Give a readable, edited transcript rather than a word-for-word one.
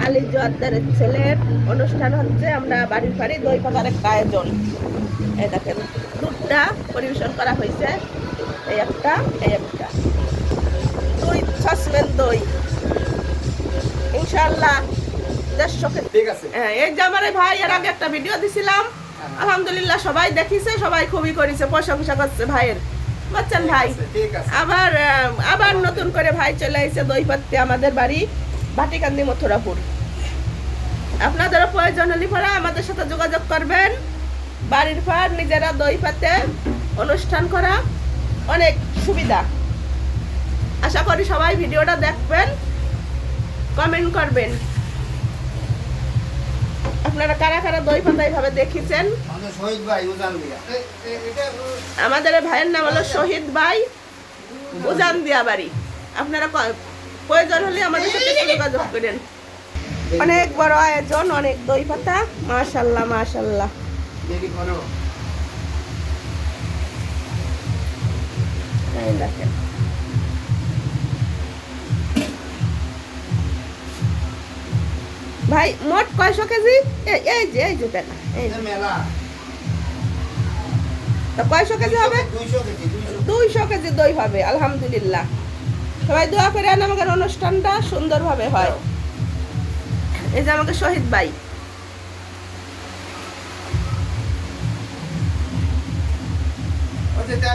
আলী জোয়ারদারের ছেলের অনুষ্ঠান হচ্ছে। আমরা বাড়ির বাড়ি দই পাতার একটা আয়োজন। এই দেখেন দুধটা পরিবেশন করা হয়েছে। এই একটা দই সসপেন দই ইনশাআল্লাহ 150 কেজি। ঠিক আছে। এই যে আমার এই ভাই এর আগে একটা ভিডিও দিছিলাম, আলহামদুলিল্লাহ সবাই দেখিছে, সবাই খুবই করেছে, প্রশংসা করছে ভাইয়ের। বুঝছেন ভাই? ঠিক আছে। আবার নতুন করে ভাই চলে এসেছে দই পাত্তে আমাদের বাড়ি ভাটিকান্দি মথুরাপুর। আপনাদেরও প্রয়োজন হলে পরে আমাদের সাথে যোগাযোগ করবেন। বাড়ির পর নিজেরা দই পাতে অনুষ্ঠান করা অনেক সুবিধা। আশা করি সবাই ভিডিওটা দেখবেন, কমেন্ট করবেন আপনারা কারা কারা দই পাতা এইভাবে দেখেছেন। আমাদের ভাইয়ের নাম হলো শহীদ ভাই, উজান দিয়া বাড়ি। আপনারা প্রয়োজন হলে আমাদের সাথে যোগাযোগ করেন। অনেক বড় আয়োজন, অনেক দই পাতা, মাশাআল্লাহ মাশাআল্লাহ। এই দেখেন ভাই মোট কয়শো কেজি? এই যে দেখ, কয়শো কেজি হবে? 200 কেজি দই হবে আলহামদুলিল্লাহ। সবাই দোয়া করে আমাদের অনুষ্ঠানটা সুন্দরভাবে হয়। এই যে আমাকে শহীদ ভাই।